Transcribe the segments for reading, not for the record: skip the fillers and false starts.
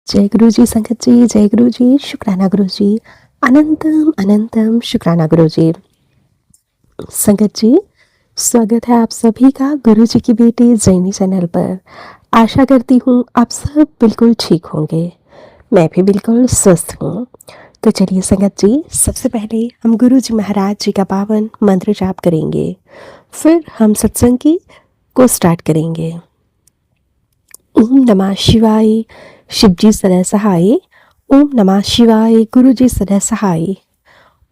जय गुरु जी संगत जी, जय गुरु जी, शुक्राना गुरु जी, अनंतम अनंतम शुक्राना गुरु जी। संगत जी, स्वागत है आप सभी का गुरु जी की बेटी जैनी चैनल पर। आशा करती हूँ आप सब बिल्कुल ठीक होंगे। मैं भी बिल्कुल स्वस्थ हूँ। तो चलिए संगत जी, सबसे पहले हम गुरु जी महाराज जी का पावन मंत्र जाप करेंगे, फिर हम सत्संग की को स्टार्ट करेंगे। ओम नमः शिवाय, शिवजी सदा सहाय। ओम नमः शिवाय, गुरु जी सदा सहाय।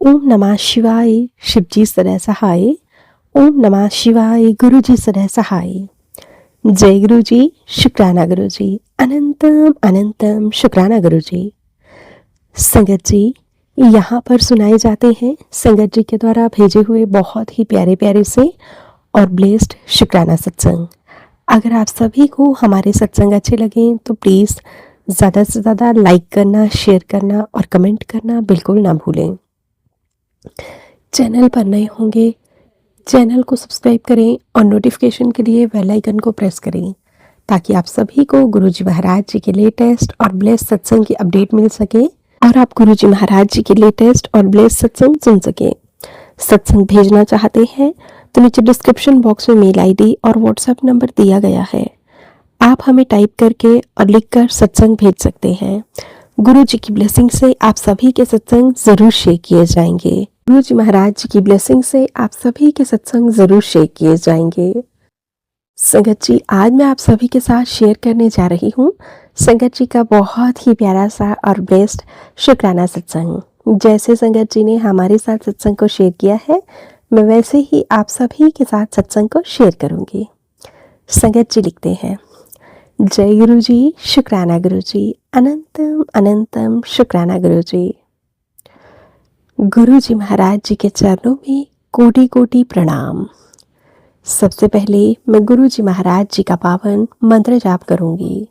ओम नमः शिवाय, शिवजी सदा सहाय। ओम नमः शिवाय, गुरु जी सदा सहाय। जय गुरु जी, शुक्राना गुरु जी, अनंतम अनंतम शुक्राना गुरु जी। संगत जी, यहाँ पर सुनाए जाते हैं संगत जी के द्वारा भेजे हुए बहुत ही प्यारे प्यारे से और ब्लेस्ड शुक्राना सत्संग। अगर आप सभी को हमारे सत्संग अच्छे लगें तो प्लीज़ ज़्यादा से ज़्यादा लाइक करना, शेयर करना और कमेंट करना बिल्कुल ना भूलें। चैनल पर नए होंगे, चैनल को सब्सक्राइब करें और नोटिफिकेशन के लिए बेल आइकन को प्रेस करें ताकि आप सभी को गुरु जी महाराज जी के लेटेस्ट और ब्लेस्ड सत्संग की अपडेट मिल सके और आप गुरु जी महाराज जी के लेटेस्ट और ब्लेस्ड सत्संग सुन सकें। सत्संग भेजना चाहते हैं तो नीचे डिस्क्रिप्शन बॉक्स में मेल आईडी और व्हाट्सएप नंबर दिया गया है। आप हमें टाइप करके और लिखकर सत्संग भेज सकते हैं। गुरु जी की ब्लेसिंग से आप सभी के सत्संग जरूर शेयर किए जाएंगे। गुरु जी महाराज जी की ब्लेसिंग से आप सभी के सत्संग जरूर शेयर किए जाएंगे। संगत जी, आज मैं आप सभी के साथ शेयर करने जा रही हूँ संगत जी का बहुत ही प्यारा सा और बेस्ट शुक्राना सत्संग। जैसे संगत जी ने हमारे साथ सत्संग को शेयर किया है, मैं वैसे ही आप सभी के साथ सत्संग को शेयर करूंगी। संगत जी लिखते हैं, जय गुरु जी, शुक्राना गुरु जी, अनंतम अनंतम शुक्राना गुरु जी। गुरु जी महाराज जी के चरणों में कोटि कोटि प्रणाम। सबसे पहले मैं गुरु जी महाराज जी का पावन मंत्र जाप करूंगी।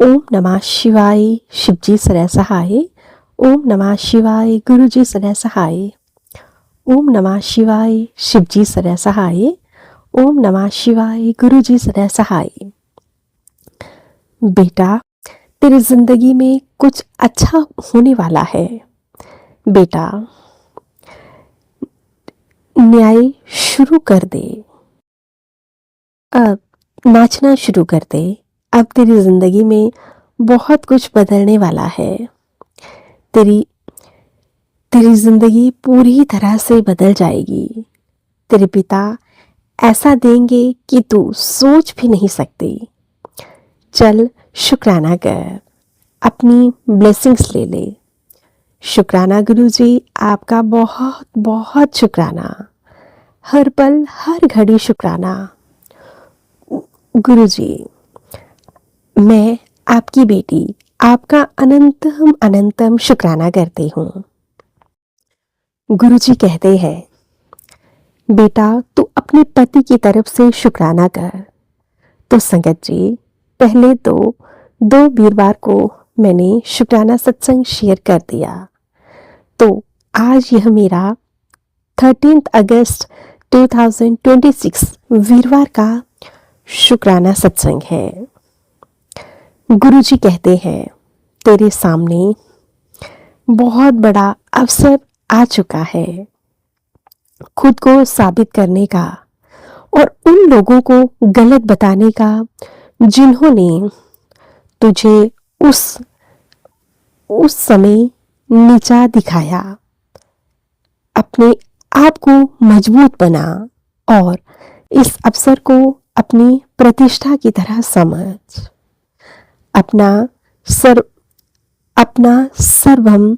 ओम नमः शिवाय, शिवजी सदा सहाय। ओम नमः शिवाय, गुरु जी सदा सहाय। ओम नमः शिवाय, शिवजी सदा सहाय। ओम नमः शिवाय, गुरु जी सदा सहाय। बेटा, तेरी जिंदगी में कुछ अच्छा होने वाला है। बेटा, न्याय शुरू कर दे। अब नाचना शुरू कर दे। अब तेरी जिंदगी में बहुत कुछ बदलने वाला है। तेरी जिंदगी पूरी तरह से बदल जाएगी। तेरे पिता ऐसा देंगे कि तू सोच भी नहीं सकती। चल शुक्राना कर, अपनी ब्लेसिंग्स ले ले। शुक्राना गुरु जी, आपका बहुत बहुत शुक्राना। हर पल हर घड़ी शुक्राना। गुरु जी, मैं आपकी बेटी आपका अनंतम अनंतम शुक्राना करती हूँ। गुरु जी कहते हैं, बेटा तू अपने पति की तरफ से शुक्राना कर। तो संगत जी, पहले तो 2 वीरवार को मैंने शुक्राना सत्संग शेयर कर दिया, तो आज यह मेरा 13 अगस्त 2026 वीरवार का शुक्राना सत्संग है। गुरु जी कहते हैं, तेरे सामने बहुत बड़ा अवसर आ चुका है खुद को साबित करने का और उन लोगों को गलत बताने का जिन्होंने तुझे उस समय नीचा दिखाया। अपने आप को मजबूत बना और इस अवसर को अपनी प्रतिष्ठा की तरह समझ। अपना सर्वम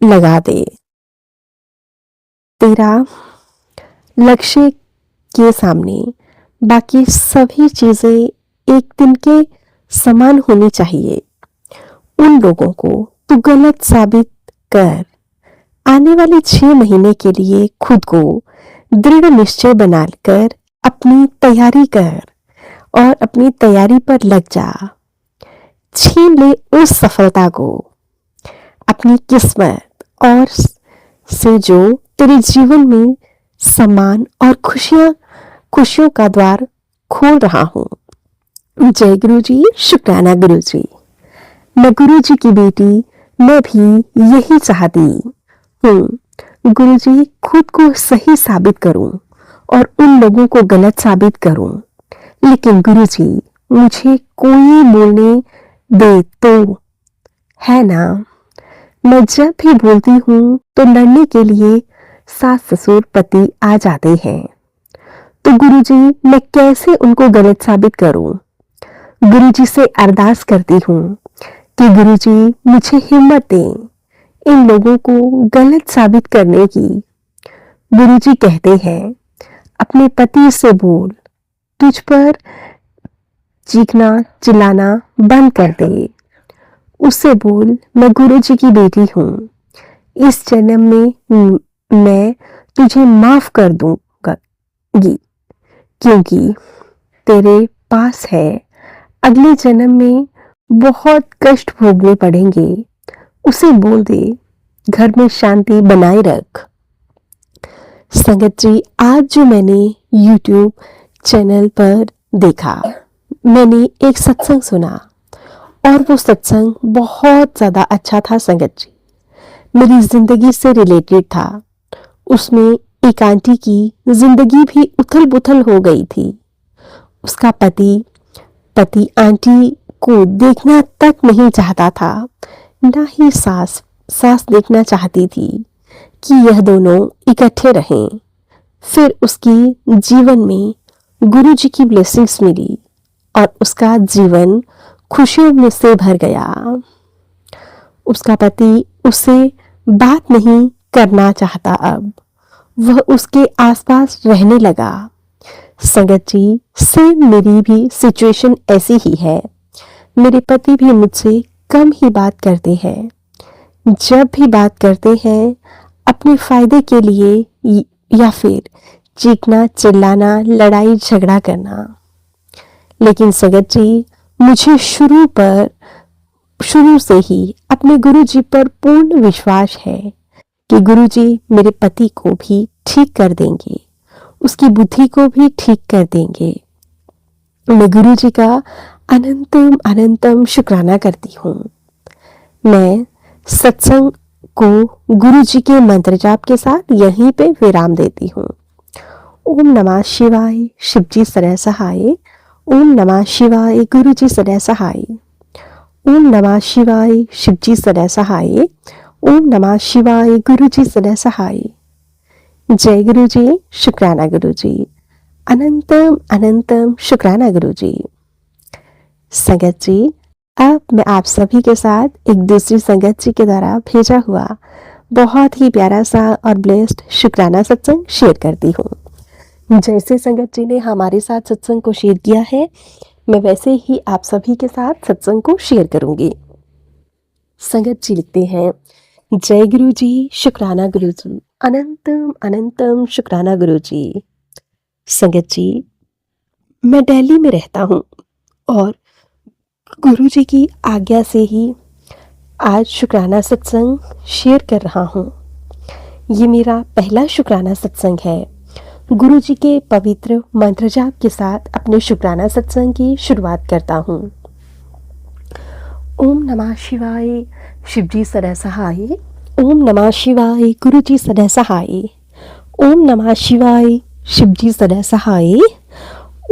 लगा दे। तेरा लक्ष्य के सामने बाकी सभी चीजें एक दिन के समान होनी चाहिए। उन लोगों को तू गलत साबित कर। आने वाले 6 महीने के लिए खुद को दृढ़ निश्चय बनाकर अपनी तैयारी कर और अपनी तैयारी पर लग जा। छीन ले उस सफलता को, अपनी किस्मत और से जो तेरे जीवन में सम्मान और खुशियों का द्वार खोल रहा हूँ। जय गुरु जी, शुक्राना गुरु जी। मैं गुरु जी की बेटी, मैं भी यही चाहती हूँ। गुरु जी, खुद को सही साबित करूं और उन लोगों को गलत साबित करूं। लेकिन गुरु जी, मुझे कोई बोलने दे तो, है ना? मैं जब भी बोलती हूँ तो लड़ने के लिए सास ससुर पति आ जाते हैं। तो गुरुजी, मैं कैसे उनको गलत साबित करूं? गुरुजी से अरदास करती हूँ कि गुरुजी मुझे हिम्मत दें इन लोगों को गलत साबित करने की। गुरुजी कहते हैं, अपने पति से बोल, तुझ पर चीखना चिल्लाना बंद कर दे। उससे बोल, मैं गुरुजी की बेटी हूँ, इस जन्म में मैं तुझे माफ कर दूंगा क्योंकि तेरे पास है, अगले जन्म में बहुत कष्ट भोगने पड़ेंगे। उसे बोल दे, घर में शांति बनाए रख। संगत जी, आज जो मैंने YouTube चैनल पर देखा, मैंने एक सत्संग सुना और वो सत्संग बहुत ज़्यादा अच्छा था। संगत जी, मेरी जिंदगी से रिलेटेड था। उसमें एक आंटी की जिंदगी भी उथल पुथल हो गई थी। उसका पति आंटी को देखना तक नहीं चाहता था, ना ही सास देखना चाहती थी कि यह दोनों इकट्ठे रहें। फिर उसकी जीवन में गुरु जी की ब्लेसिंग्स मिली और उसका जीवन खुशियों में से भर गया। उसका पति उससे बात नहीं करना चाहता, अब वह उसके आसपास रहने लगा। संगत जी, सेम मेरी भी सिचुएशन ऐसी ही है। मेरे पति भी मुझसे कम ही बात करते हैं। जब भी बात करते हैं अपने फायदे के लिए या फिर चीखना चिल्लाना, लड़ाई झगड़ा करना। लेकिन संगत जी, मुझे शुरू से ही अपने गुरु जी पर पूर्ण विश्वास है कि गुरु जी मेरे पति को भी ठीक कर देंगे, उसकी बुद्धि को भी ठीक कर देंगे। मैं गुरु जी का अनंतम शुक्राना करती हूँ। मैं सत्संग को गुरु जी के मंत्र जाप के साथ यहीं पे विराम देती हूँ। ओम नमः शिवाय, शिव जी सदा सहाय। ओम नमः शिवाय, गुरु जी सदा सहाय। ओम नमः शिवाय, शिव जी सदा सहाय। ओम नमः शिवाय, गुरु जी सदा सहाय। जय गुरु जी, शुक्राना गुरु जी, अनंतम शुक्राना गुरु जी। संगत जी, अब मैं आप सभी के साथ एक दूसरी संगत जी के द्वारा भेजा हुआ बहुत ही प्यारा सा और ब्लेस्ड शुक्राना सत्संग शेयर करती हूँ। जैसे संगत जी ने हमारे साथ सत्संग को शेयर किया है, मैं वैसे ही आप सभी के साथ सत्संग को शेयर करूंगी। संगत जी लिखते हैं, जय गुरु जी, शुक्राना गुरु जी, अनंतम शुक्राना गुरु जी। संगत जी, मैं दिल्ली में रहता हूँ और गुरु जी की आज्ञा से ही आज शुक्राना सत्संग शेयर कर रहा हूँ। ये मेरा पहला शुक्राना सत्संग है। गुरु जी के पवित्र मंत्र जाप के साथ अपने शुक्राना सत्संग की शुरुआत करता हूँ। ओम नमः शिवाय, शिव जी सदा सहाय। ओम नमः शिवाय, गुरु जी सदा सहाय। ओम नमः शिवाय, शिव जी सदा सहाय।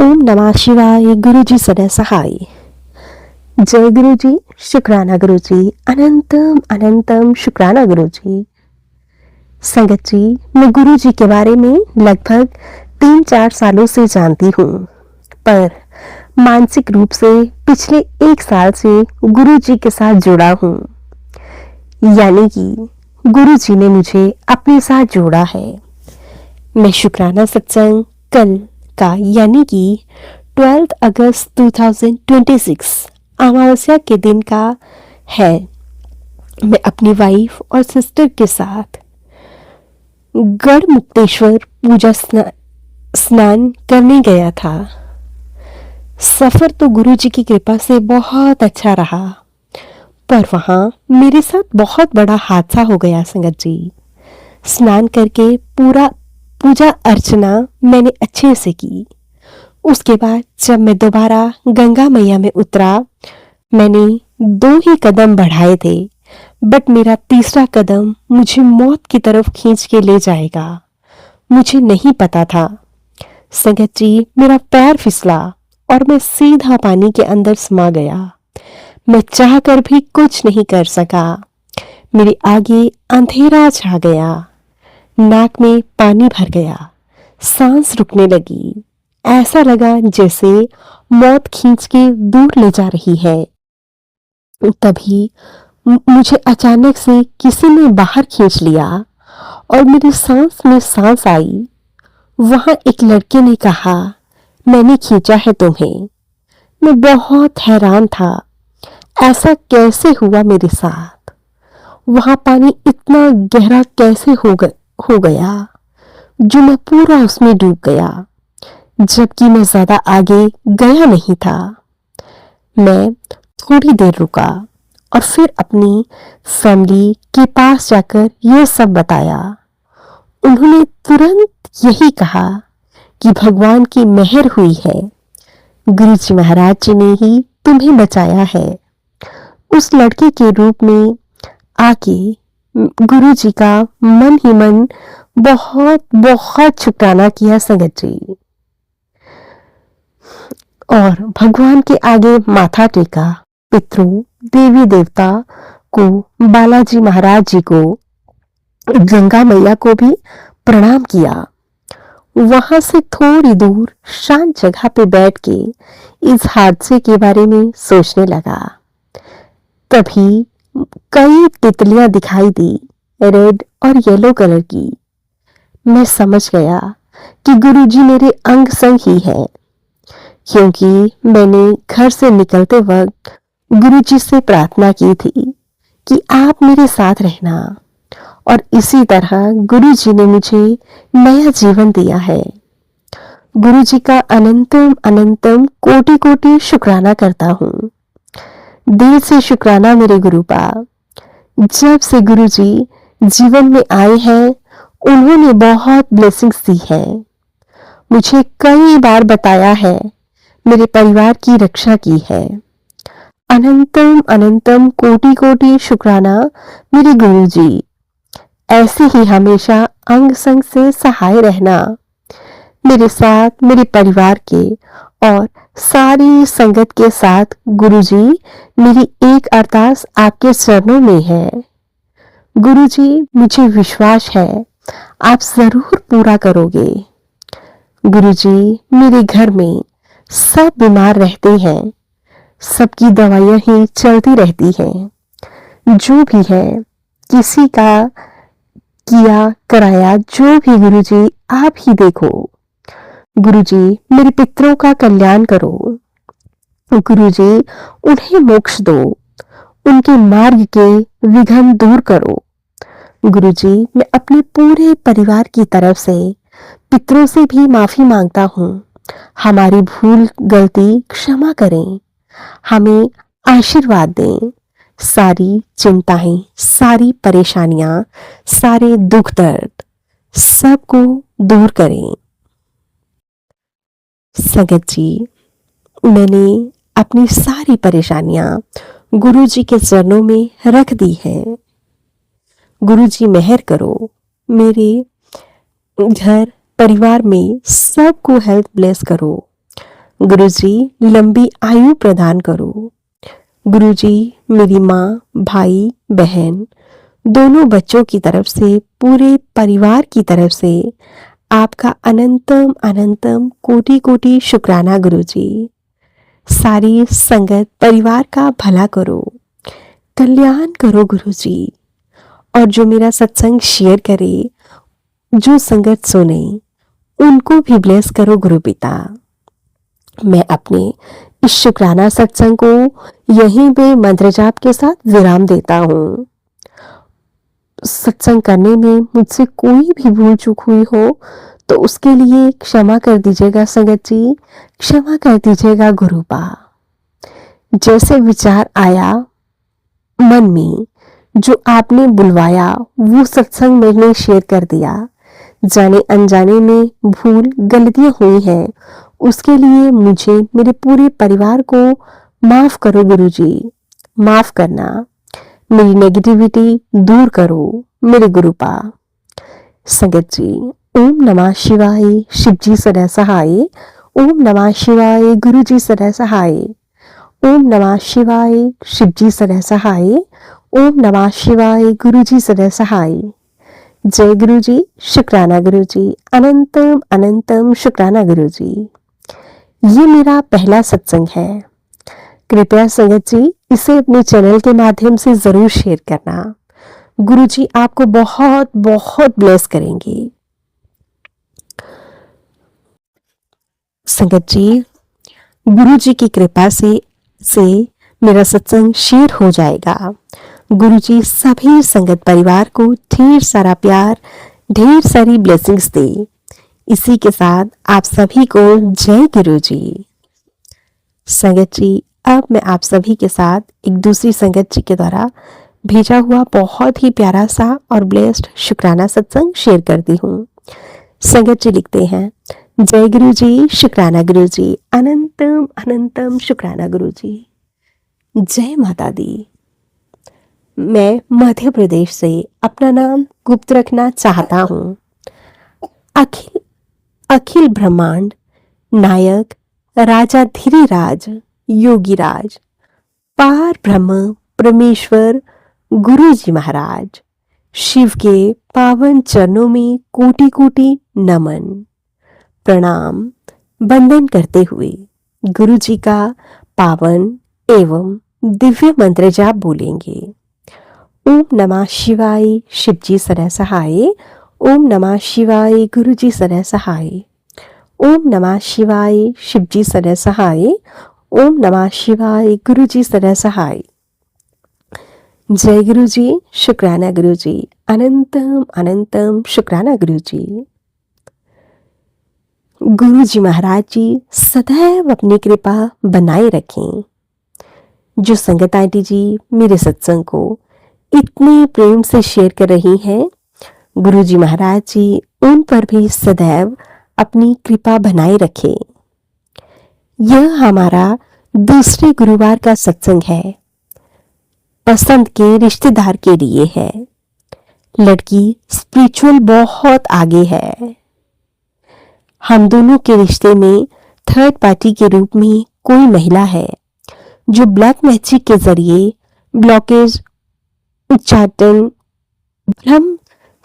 ओम नमः शिवाय, गुरु जी सदा सहाय। जय गुरु जी, शुक्राना गुरु जी, अनंतम शुक्राना गुरु जी। संगत जी, मैं गुरु जी के बारे में लगभग 3-4 सालों से जानती हूँ, पर मानसिक रूप से पिछले 1 साल से गुरु जी के साथ जुड़ा हूँ। यानी कि गुरु जी ने मुझे अपने साथ जोड़ा है। मैं शुक्राना सत्संग कल का यानी कि 12 अगस्त 2026 अमावस्या के दिन का है। मैं अपनी वाइफ और सिस्टर के साथ गढ़मुक्तेश्वर पूजा स्नान करने गया था। सफर तो गुरु जी की कृपा से बहुत अच्छा रहा, पर वहां मेरे साथ बहुत बड़ा हादसा हो गया। संगत जी, स्नान करके पूजा अर्चना मैंने अच्छे से की। उसके बाद जब मैं दोबारा गंगा मैया में उतरा, मैंने 2 ही कदम बढ़ाए थे, बट मेरा तीसरा कदम मुझे मौत की तरफ खींच के ले जाएगा। मुझे नहीं पता था। संगत जी, मेरा पैर फिसला और मैं सीधा पानी के अंदर समा गया। मैं चाहकर भी कुछ नहीं कर सका। मेरे आगे अंधेरा छा गया। नाक में पानी भर गया। सांस रुकने लगी। ऐसा लगा जैसे मौत खींच के दूर ले जा रही है। तभी मुझे अचानक से किसी ने बाहर खींच लिया और मेरी सांस में सांस आई। वहां एक लड़के ने कहा, मैंने खींचा है तुम्हें। मैं बहुत हैरान था, ऐसा कैसे हुआ मेरे साथ? वहां पानी इतना गहरा कैसे हो गया जो मैं पूरा उसमें डूब गया, जबकि मैं ज्यादा आगे गया नहीं था। मैं थोड़ी देर रुका और फिर अपनी फैमिली के पास जाकर यह सब बताया। उन्होंने तुरंत यही कहा कि भगवान की मेहर हुई है, गुरुजी महाराज जी ने ही तुम्हें बचाया है। उस लड़के के रूप में आके गुरुजी का मन ही मन बहुत बहुत शुक्राना किया संगत जी, और भगवान के आगे माथा टेका। पितरों, देवी देवता को, बालाजी महाराज जी को, गंगा मैया को भी प्रणाम किया। वहां से थोड़ी दूर शांत जगह पे बैठ के इस हादसे के बारे में सोचने लगा। तभी कई तितलियां दिखाई दी, रेड और येलो कलर की। मैं समझ गया कि गुरुजी मेरे अंग संग ही है, क्योंकि मैंने घर से निकलते वक्त गुरुजी से प्रार्थना की थी कि आप मेरे साथ रहना, और इसी तरह गुरुजी ने मुझे नया जीवन दिया है। गुरुजी का अनंतम अनंतम कोटि कोटि शुक्राना करता हूँ। दिल से शुक्राना मेरे गुरुपा। जब से गुरुजी जीवन में आए हैं, उन्होंने बहुत ब्लेसिंग्स दी है। मुझे कई बार बताया है, मेरे परिवार की रक्षा की है। अनंतम अनंतम कोटि कोटि शुक्राना मेरे गुरुजी। ऐसे ही हमेशा अंग संग से सहाय रहना, मेरे साथ, मेरे परिवार के और सारी संगत के साथ। गुरुजी, मेरी एक अरदास आपके चरणों में है। गुरुजी, मुझे विश्वास है आप जरूर पूरा करोगे। गुरुजी, मेरे घर में सब बीमार रहते हैं, सबकी दवाइयां ही चलती रहती हैं। जो भी है, किसी का किया कराया जो भी, गुरुजी आप ही देखो। गुरुजी, मेरे पितरों का कल्याण करो। गुरुजी, उन्हें मोक्ष दो, उनके मार्ग के विघ्न दूर करो। गुरुजी, मैं अपने पूरे परिवार की तरफ से पितरों से भी माफी मांगता हूँ। हमारी भूल गलती क्षमा करें, हमें आशीर्वाद दें। सारी चिंताएं, सारी परेशानियां, सारे दुख दर्द सबको दूर करें। संगत जी, मैंने अपनी सारी परेशानियां गुरुजी के चरणों में रख दी हैं। गुरुजी मेहर करो, मेरे घर परिवार में सबको हेल्थ ब्लेस करो। गुरुजी, लंबी आयु प्रदान करो। गुरुजी, मेरी माँ, भाई, बहन, दोनों बच्चों की तरफ से, पूरे परिवार की तरफ से आपका अनंतम अनंतम कोटि कोटि शुक्राना गुरुजी। सारी संगत परिवार का भला करो, कल्याण करो गुरुजी। और जो मेरा सत्संग शेयर करे, जो संगत सुने, उनको भी ब्लेस करो गुरु पिता। मैं अपने इस शुक्राना सत्संग को यहीं पे मंत्र जाप के साथ विराम देता हूँ। सत्संग करने में मुझसे कोई भी भूल चूक हुई हो तो उसके लिए क्षमा कर दीजिएगा संगत जी, क्षमा कर दीजिएगा गुरुपा। जैसे विचार आया मन में, जो आपने बुलवाया वो सत्संग मैंने शेयर कर दिया। जाने अनजाने में भूल गलतियां हुई हैं, उसके लिए मुझे, मेरे पूरे परिवार को माफ करो गुरुजी। माफ करना, मेरी नेगेटिविटी दूर करो मेरे गुरुपा। संगत जी, ओम नमः शिवाय, शिव जी सदा सहाय। ओम नमः शिवाय, गुरु जी सदा सहाय। ओम नमः शिवाय, शिव जी सदा सहाय। ओम नमः शिवाय, गुरु जी सदा सहाय। जय गुरु जी, शुक्राना गुरु जी, अनंतम अनंतम शुक्राना गुरु जी। ये मेरा पहला सत्संग है। कृपया संगत जी इसे अपने चैनल के माध्यम से जरूर शेयर करना। गुरु जी आपको बहुत बहुत ब्लेस करेंगे। संगत जी, गुरु जी की कृपा से मेरा सत्संग शेयर हो जाएगा। गुरु जी सभी संगत परिवार को ढेर सारा प्यार, ढेर सारी ब्लेसिंग्स दे। इसी के साथ आप सभी को जय गुरु जी। संगत जी, अब मैं आप सभी के साथ एक दूसरी संगत जी के द्वारा भेजा हुआ बहुत ही प्यारा सा और ब्लेस्ड शुक्राना सत्संग शेयर करती हूँ। संगत जी लिखते हैं, जय गुरु जी, शुक्राना गुरु जी, अनंतम अनंतम शुक्राना गुरु जी। जय माता दी। मैं मध्य प्रदेश से अपना नाम गुप्त रखना चाहता हूँ। अखिल अखिल ब्रह्मांड नायक राजा धीरीराज योगीराज पार ब्रह्म परमेश्वर गुरु जी महाराज शिव के पावन चरणों में कोटि कोटि नमन प्रणाम वंदन करते हुए गुरु जी का पावन एवं दिव्य मंत्र जाप बोलेंगे। ओम नमः शिवाय, शिव जी सदा सहाय। ओम नमः शिवाय, गुरु जी सदा सहाय। ओम नमः शिवाय, शिव जी सदा सहाय। ओम नमः शिवाय, गुरु जी सदा सहाय। जय गुरु जी, शुक्राना गुरु जी, अनंतम अनंतम शुक्राना गुरु जी। गुरु जी महाराज जी सदैव अपनी कृपा बनाए रखें। जो संगत आंटी जी मेरे सत्संग को इतने प्रेम से शेयर कर रही हैं, गुरु जी महाराज जी उन पर भी सदैव अपनी कृपा बनाए रखें। यह हमारा दूसरे गुरुवार का सत्संग है। पसंद के रिश्तेदार के लिए है। लड़की स्पिरिचुअल बहुत आगे है। हम दोनों के रिश्ते में थर्ड पार्टी के रूप में कोई महिला है जो ब्लैक मैजिक के जरिए ब्लॉकेज, उच्चाटन, भ्रम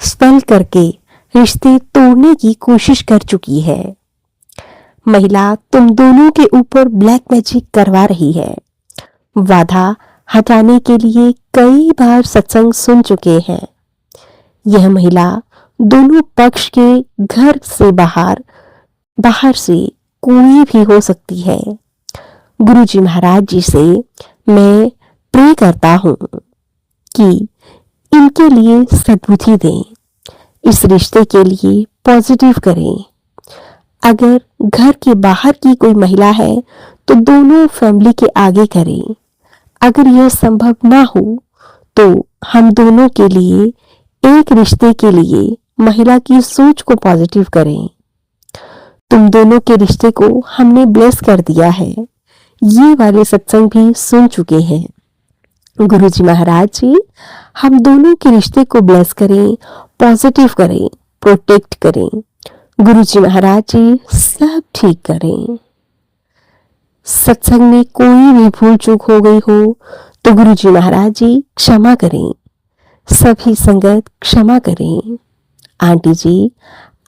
स्पेल करके रिश्ते तोड़ने की कोशिश कर चुकी है। महिला तुम दोनों के ऊपर ब्लैक मैजिक करवा रही है। बाधा हटाने के लिए कई बार सत्संग सुन चुके हैं। यह महिला दोनों पक्ष के घर से बाहर से कोई भी हो सकती है। गुरु जी महाराज जी से मैं प्रे करता हूँ कि इनके लिए सद्बुद्धि दें, इस रिश्ते के लिए पॉजिटिव करें। अगर घर के बाहर की कोई महिला है तो दोनों फैमिली के आगे करें। अगर यह संभव ना हो तो हम दोनों के लिए एक रिश्ते के लिए महिला की सोच को पॉजिटिव करें। तुम दोनों के रिश्ते को हमने ब्लेस कर दिया है। ये वाले सत्संग भी सुन चुके हैं। गुरु जी महाराज जी हम दोनों के रिश्ते को ब्लेस करें, पॉजिटिव करें, प्रोटेक्ट करें। गुरु जी महाराज जी सब ठीक करें। सत्संग में कोई भी भूल चूक हो गई हो तो गुरु जी महाराज जी क्षमा करें। सभी संगत क्षमा करें। आंटी जी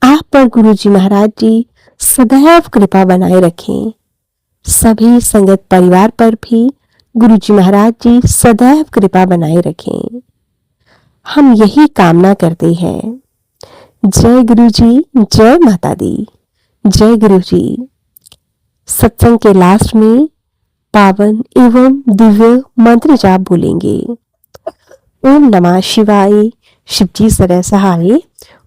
आप पर गुरु जी महाराज जी सदैव कृपा बनाए रखें। सभी संगत परिवार पर भी गुरु जी महाराज जी सदैव कृपा बनाए रखें। हम यही कामना करते हैं। जय गुरु जी, जय माता दी, जय गुरु जी। सत्संग के लास्ट में पावन एवं दिव्य मंत्र जाप बोलेंगे। ओम नमः शिवाय, शिव जी सदा सहाय।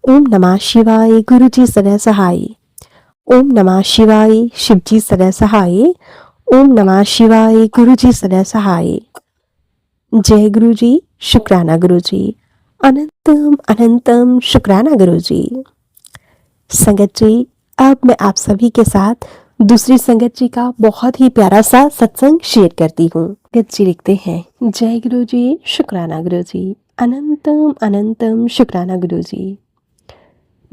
ओम नमः शिवाय, गुरु जी सदा सहाय। ओम नमः शिवाय, शिव जी सदा सहाय। ओम नमः शिवाय, गुरु जी सदा सहाय। जय गुरु जी, शुक्राना गुरु जी, अनंतम अनंतम शुक्राना गुरु जी। संगत जी अब मैं आप सभी के साथ दूसरी संगत जी का बहुत ही प्यारा सा सत्संग शेयर करती हूँ। संगत जी लिखते हैं, जय गुरु जी, शुक्राना गुरु जी, अनंतम अनंतम शुक्राना गुरु जी।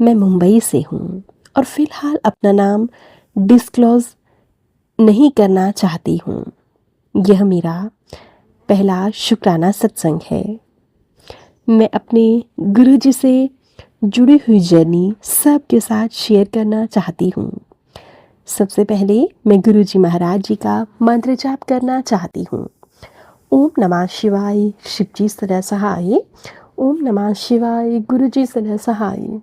मैं मुंबई से हूँ और फिलहाल अपना नाम डिस्क्लोज नहीं करना चाहती हूँ। यह मेरा पहला शुक्राना सत्संग है। मैं अपने गुरु जी से जुड़ी हुई जर्नी सबके साथ शेयर करना चाहती हूँ। सबसे पहले मैं गुरु जी महाराज जी का मंत्र जाप करना चाहती हूँ। ओम नमः शिवाय, शिव जी सदा सहाय। ओम नमः शिवाय, गुरु जी सदा सहाय।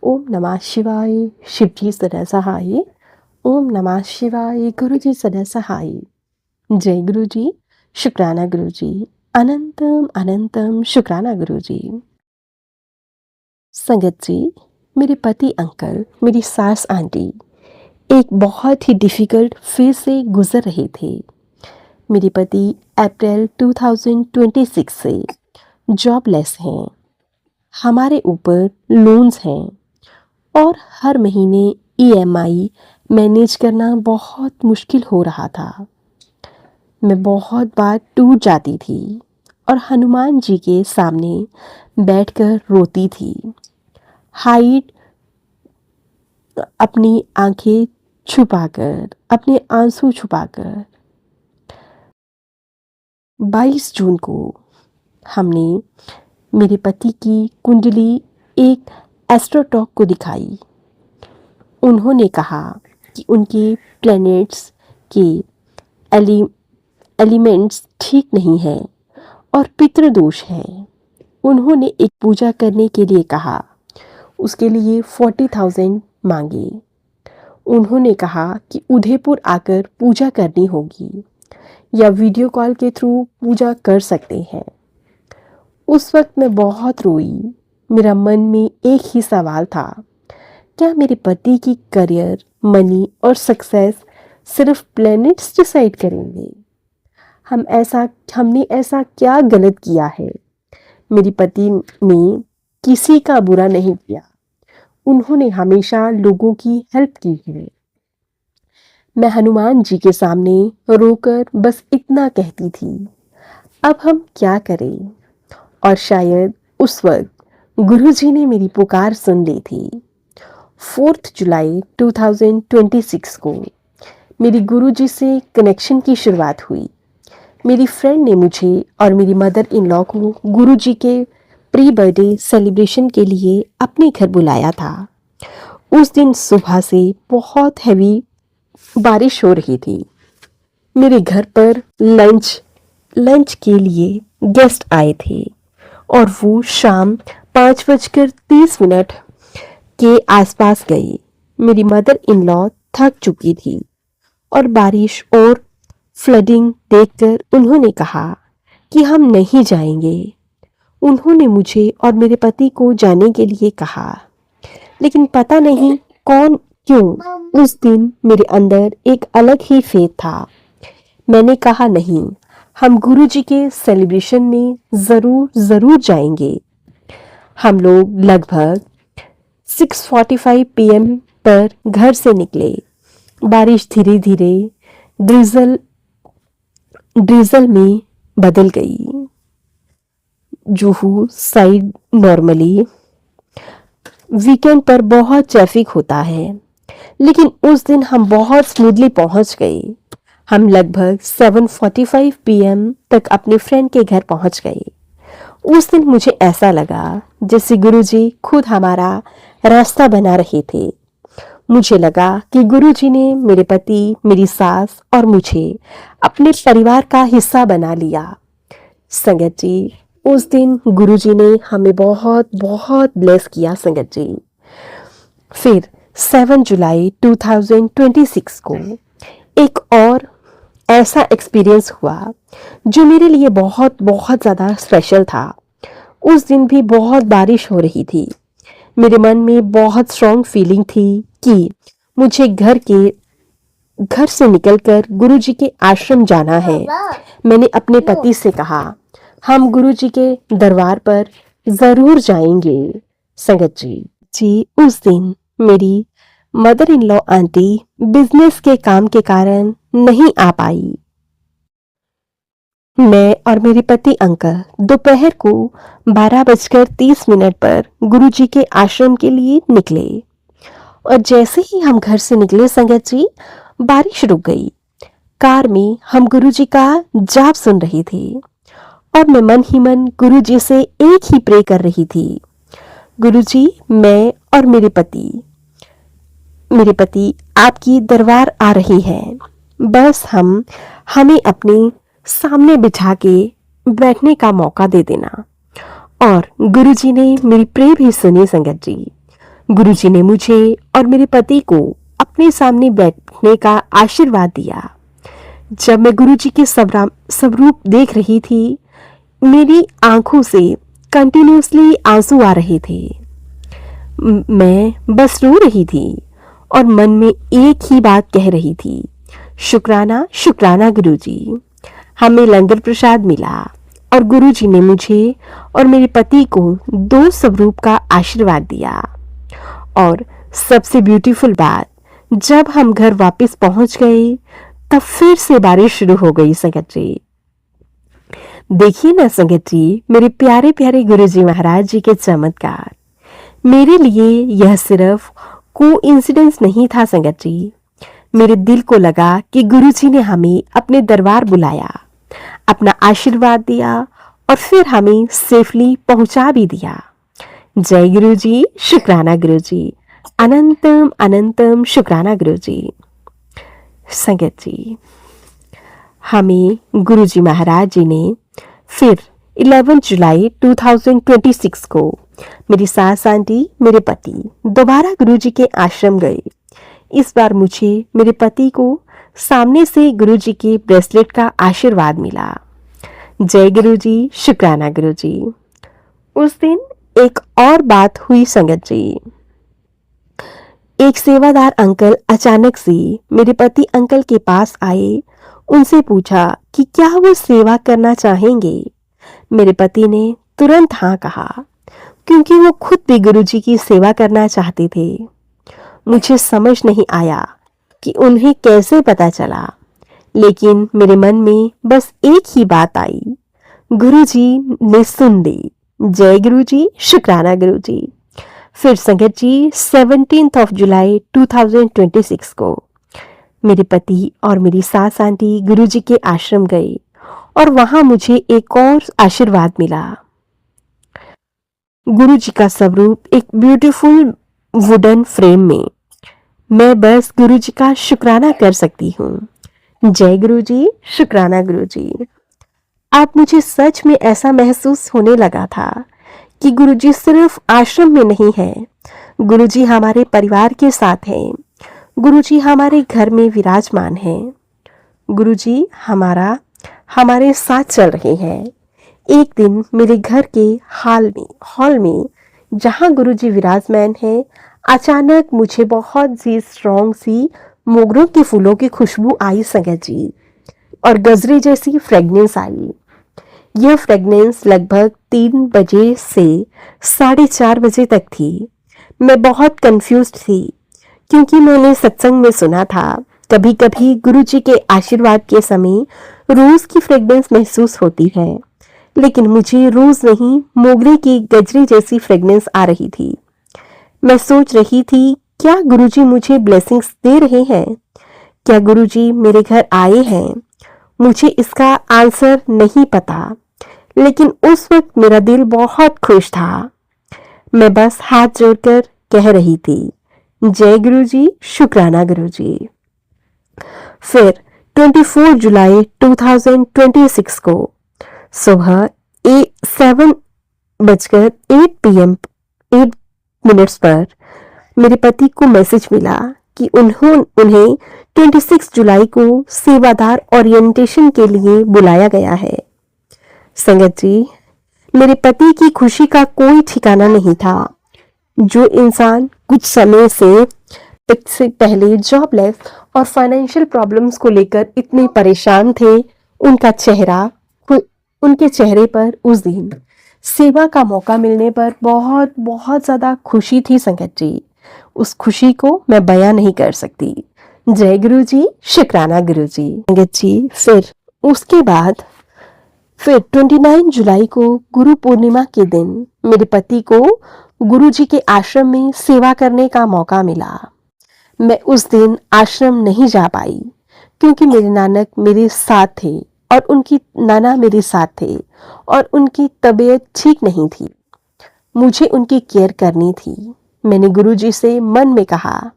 ओम नमः शिवाय, शिव जी सदा सहाय। ओम नमः शिवाय, गुरु जी सदा सहाय। जय गुरु जी, शुक्राना गुरु जी, अनंतम अनंतम शुक्राना गुरु जी। संगत जी, मेरे पति अंकल, मेरी सास आंटी एक बहुत ही डिफ़िकल्ट फेज़ से गुज़र रहे थे। मेरे पति अप्रैल 2026 से जॉबलेस हैं। हमारे ऊपर लोन्स हैं और हर महीने ईएमआई मैनेज करना बहुत मुश्किल हो रहा था। मैं बहुत बार टूट जाती थी और हनुमान जी के सामने बैठकर रोती थी। हाइड अपनी आंखें छुपाकर, अपने आंसू छुपाकर। 22 जून को हमने मेरे पति की कुंडली एक एस्ट्रोटॉक को दिखाई। उन्होंने कहा कि उनके प्लैनेट्स के एलिमेंट्स ठीक नहीं हैं और पितृदोष है। उन्होंने एक पूजा करने के लिए कहा, उसके लिए 40,000 मांगे। उन्होंने कहा कि उदयपुर आकर पूजा करनी होगी या वीडियो कॉल के थ्रू पूजा कर सकते हैं। उस वक्त मैं बहुत रोई। मेरा मन में एक ही सवाल था, क्या मेरे पति की करियर, मनी और सक्सेस सिर्फ प्लैनेट्स डिसाइड करेंगे? हमने ऐसा क्या गलत किया है? मेरे पति ने किसी का बुरा नहीं किया। उन्होंने हमेशा लोगों की हेल्प की है। मैं हनुमान जी के सामने रोकर बस इतना कहती थी, अब हम क्या करें? और शायद उस वक्त गुरुजी ने मेरी पुकार सुन ली थी। 4 जुलाई 2026 को मेरी गुरुजी से कनेक्शन की शुरुआत हुई। मेरी फ्रेंड ने मुझे और मेरी मदर इन लॉ को गुरुजी के प्री बर्थडे सेलिब्रेशन के लिए अपने घर बुलाया था। उस दिन सुबह से बहुत हैवी बारिश हो रही थी। मेरे घर पर लंच के लिए गेस्ट आए थे और वो शाम 5:30 के आसपास गए। मेरी मदर इन लॉ थक चुकी थी और बारिश और फ्लडिंग देखकर उन्होंने कहा कि हम नहीं जाएंगे। उन्होंने मुझे और मेरे पति को जाने के लिए कहा, लेकिन पता नहीं क्यों उस दिन मेरे अंदर एक अलग ही फेथ था। मैंने कहा नहीं, हम गुरुजी के सेलिब्रेशन में ज़रूर जाएंगे। हम लोग लगभग 6:45 PM पर घर से निकले। बारिश धीरे धीरे ड्रिजल में बदल गई। जुहू साइड नॉर्मली वीकेंड पर बहुत ट्रैफिक होता है, लेकिन उस दिन हम बहुत स्मूथली पहुंच गए। हम लगभग 7:45 PM तक अपने फ्रेंड के घर पहुंच गए। उस दिन मुझे ऐसा लगा जैसे गुरुजी खुद हमारा रास्ता बना रहे थे। मुझे लगा कि गुरुजी ने मेरे पति, मेरी सास और मुझे अपने परिवार का हिस्सा बना लिया। संगत जी, उस दिन गुरुजी ने हमें बहुत बहुत ब्लेस किया। संगत जी, फिर 7 जुलाई 2026 को एक और ऐसा एक्सपीरियंस हुआ जो मेरे लिए बहुत बहुत ज़्यादा स्पेशल था। उस दिन भी बहुत बारिश हो रही थी। मेरे मन में बहुत स्ट्रॉन्ग फीलिंग थी कि मुझे घर से निकलकर गुरुजी के आश्रम जाना है। मैंने अपने पति से कहा, हम गुरुजी के दरबार पर ज़रूर जाएंगे। संगत जी, उस दिन मेरी mother in law aunty business के काम के कारण नहीं आ पाई। मैं और मेरे पति अंकल दोपहर को 12:30 पर गुरुजी के आश्रम के लिए निकले और जैसे ही हम घर से निकले संगत जी, बारिश रुक गई। कार में हम गुरुजी का जाप सुन रहे थे और मैं मन ही मन गुरुजी से एक ही प्रे कर रही थी, गुरुजी मैं और मेरे पति आपकी दरबार आ रही हैं, बस हमें अपने सामने बिठा के बैठने का मौका दे देना। और गुरुजी ने मेरी प्रे भी सुनी संगत जी। गुरुजी ने मुझे और मेरे पति को अपने सामने बैठने का आशीर्वाद दिया। जब मैं गुरुजी के स्वरूप देख रही थी, मेरी आंखों से कंटिन्यूसली आंसू आ रहे थे। मैं बस रो रही थी और मन में एक ही बात कह रही थी, शुक्राना शुक्राना गुरुजी। हमें लंगर प्रसाद मिला और गुरुजी ने मुझे और मेरे पति को 2 स्वरूप का आशीर्वाद दिया। और सबसे ब्यूटीफुल बात, जब हम घर वापस पहुंच गए तब फिर से बारिश शुरू हो गई संगत जी। देखिए ना संगत जी, मेरे प्यारे प्यारे गुरुजी महाराज जी के चमत्कार। मेरे लिए यह सिर्फ कोइंसिडेंस नहीं था संगत जी। मेरे दिल को लगा कि गुरुजी ने हमें अपने दरबार बुलाया, अपना आशीर्वाद दिया और फिर हमें सेफली पहुंचा भी दिया। जय गुरुजी, शुक्राना गुरुजी, अनंतम अनंतम शुक्राना गुरुजी। संगत जी, हमें गुरुजी महाराज जी ने फिर 11 जुलाई 2026 को मेरी सास आंटी, मेरे पति दोबारा गुरुजी के आश्रम गए। इस बार मुझे मेरे पति को सामने से गुरुजी के ब्रेसलेट का आशीर्वाद मिला। जय गुरुजी, शुक्राना गुरुजी। उस दिन एक और बात हुई संगत जी। एक सेवादार अंकल अचानक से मेरे पति अंकल के पास आए, उनसे पूछा कि क्या वो सेवा करना चाहेंगे। मेरे पति ने तुरंत हाँ कहा, क्योंकि वो खुद भी गुरुजी की सेवा करना चाहते थे। मुझे समझ नहीं आया कि उन्हें कैसे पता चला, लेकिन मेरे मन में बस एक ही बात आई, गुरुजी ने सुन ली। जय गुरुजी, शुक्राना गुरुजी। फिर संगत जी 17 जुलाई 2026 को मेरे पति और मेरी सास आंटी गुरुजी के आश्रम गए और वहां मुझे एक और आशीर्वाद मिला। गुरुजी का स्वरूप एक ब्यूटीफुल वुडन फ्रेम में। मैं बस गुरुजी का शुक्राना कर सकती हूँ। जय गुरुजी, शुक्राना गुरुजी। अब मुझे सच में ऐसा महसूस होने लगा था कि गुरुजी सिर्फ आश्रम में नहीं है, गुरुजी हमारे परिवार के साथ हैं, गुरुजी हमारे घर में विराजमान हैं, गुरुजी हमारे साथ चल रहे हैं। एक दिन मेरे घर के हॉल में जहां गुरुजी विराजमान हैं, अचानक मुझे बहुत सी स्ट्रॉन्ग सी मोगरों के फूलों की खुशबू आई संगत जी, और गजरे जैसी फ्रेगनेंस आई। यह फ्रेगनेंस लगभग 3 बजे से 4:30 बजे तक थी। मैं बहुत कंफ्यूज्ड थी, क्योंकि मैंने सत्संग में सुना था कभी कभी गुरुजी के आशीर्वाद के समय रोज की फ्रेगनेंस महसूस होती है, लेकिन मुझे रोज नहीं, मोगरे की गजरे जैसी फ्रेगनेंस आ रही थी। मैं सोच रही थी, क्या गुरुजी मुझे ब्लेसिंग्स दे रहे हैं? क्या गुरुजी मेरे घर आए हैं? मुझे इसका आंसर नहीं पता, लेकिन उस वक्त मेरा दिल बहुत खुश था। मैं बस हाथ जोड़कर कह रही थी, जय गुरुजी, शुक्राना गुरुजी। फिर 24 जुलाई 2026 को सुबह 7:08 PM 8 पर मेरे पति को मैसेज मिला कि उन्हें 26 जुलाई को सेवादार ओरिएंटेशन के लिए बुलाया गया है। संगत जी, मेरे पति की खुशी का कोई ठिकाना नहीं था। जो इंसान कुछ समय से पहले जॉबलेस और फाइनेंशियल प्रॉब्लम्स को लेकर इतने परेशान थे, उनके चेहरे पर उस दिन सेवा का मौका मिलने पर बहुत बहुत ज्यादा खुशी थी संगत जी। उस खुशी को मैं बयां नहीं कर सकती। जय गुरु जी, शुक्राना गुरु जी। संगत जी, फिर उसके बाद फिर 29 जुलाई को गुरु पूर्णिमा के दिन मेरे पति को गुरु जी के आश्रम में सेवा करने का मौका मिला। मैं उस दिन आश्रम नहीं जा पाई क्योंकि मेरे नानक मेरे साथ थे और उनकी नाना मेरे साथ थे और उनकी तबीयत ठीक नहीं थी। मुझे उनकी केयर करनी थी। मैंने गुरुजी से मन में कहा,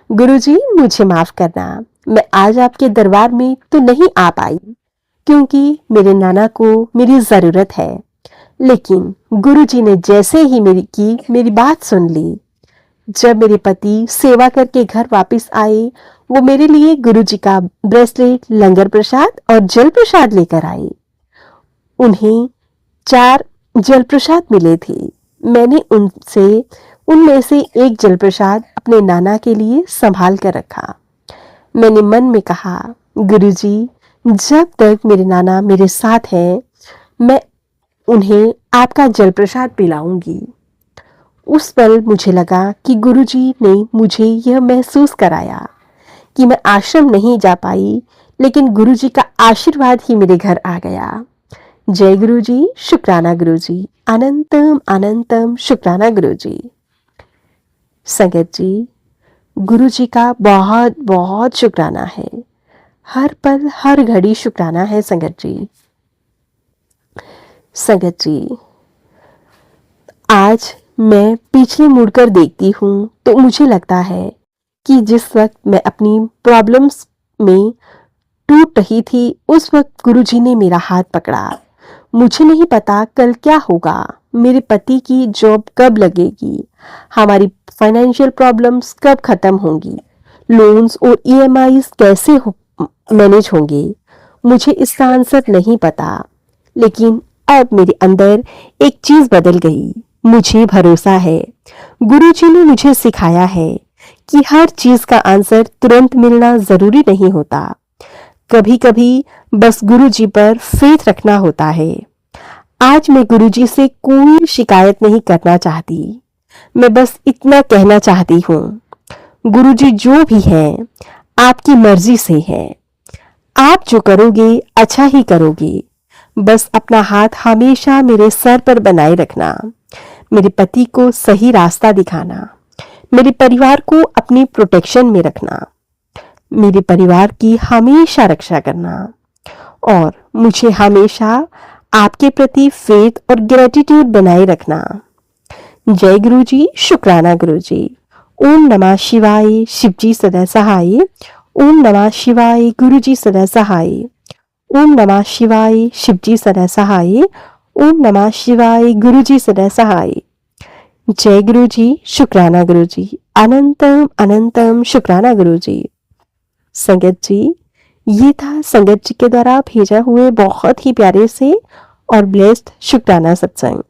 गुरुजी मुझे माफ करना, मैं आज आपके दरबार में तो नहीं आ पाई क्योंकि मेरे नाना को मेरी जरूरत है। लेकिन गुरुजी ने जैसे ही मेरी बात सुन ली। जब मेरे पति सेवा करके घर वापस आए, वो मेरे लिए गुरुजी का ब्रेसलेट, लंगर प्रसाद और जल प्रसाद लेकर आए। उन्हें 4 जल प्रसाद मिले थे। मैंने उनमें से एक जल प्रसाद अपने नाना के लिए संभाल कर रखा। मैंने मन में कहा, गुरुजी जब तक मेरे नाना मेरे साथ हैं, मैं उन्हें आपका जल प्रसाद पिलाऊंगी। उस पल मुझे लगा कि गुरुजी ने मुझे यह महसूस कराया कि मैं आश्रम नहीं जा पाई, लेकिन गुरुजी का आशीर्वाद ही मेरे घर आ गया। जय गुरुजी, शुक्राना गुरुजी, अनंतम अनंतम शुक्राना गुरुजी। संगत जी, गुरुजी का बहुत बहुत शुक्राना है। हर पल हर घड़ी शुक्राना है संगत जी। संगत जी, आज मैं पीछे मुड़कर देखती हूँ तो मुझे लगता है कि जिस वक्त मैं अपनी प्रॉब्लम्स में टूट रही थी, उस वक्त गुरुजी ने मेरा हाथ पकड़ा। मुझे नहीं पता कल क्या होगा, मेरे पति की जॉब कब लगेगी, हमारी फाइनेंशियल प्रॉब्लम्स कब खत्म होंगी, लोन्स और ईएमआईज कैसे मैनेज होंगे, मुझे इसका आंसर नहीं पता। लेकिन अब मेरे अंदर एक चीज बदल गई। मुझे भरोसा है, गुरुजी ने मुझे सिखाया है कि हर चीज का आंसर तुरंत मिलना जरूरी नहीं होता। कभी कभी बस गुरुजी पर फेथ रखना होता है। आज मैं गुरुजी से कोई शिकायत नहीं करना चाहती, मैं बस इतना कहना चाहती हूँ, गुरुजी जो भी है आपकी मर्जी से है, आप जो करोगे अच्छा ही करोगे। बस अपना हाथ हमेशा मेरे सर पर बनाए रखना, मेरे पति को सही रास्ता दिखाना, मेरे परिवार को अपनी प्रोटेक्शन में रखना, मेरे परिवार की हमेशा रक्षा करना और मुझे हमेशा आपके प्रति फेथ और ग्रेटिट्यूड बनाए रखना। जय गुरुजी, शुक्राना गुरुजी। ओम नमः शिवाय, शिवजी सदा सहाय। ओम नमः शिवाय, गुरुजी सदा सहाय। ओम नमः शिवाय, शिवजी सदा सहाय। ओम नमः शिवाय, गुरुजी सदा सहाय। जय गुरुजी, शुक्राना गुरुजी, अनंतम अनंतम शुक्राना गुरुजी। संगत जी, ये था संगत जी के द्वारा भेजा हुए बहुत ही प्यारे से और ब्लेस्ड शुक्राना सत्संग।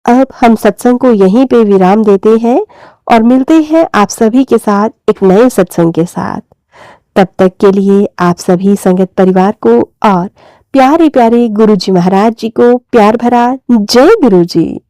अब हम सत्संग को यहीं पे विराम देते हैं और मिलते हैं आप सभी के साथ एक नए सत्संग के साथ। तब तक के लिए आप सभी संगत परिवार को और प्यारे प्यारे गुरुजी महाराज जी को प्यार भरा जय गुरुजी।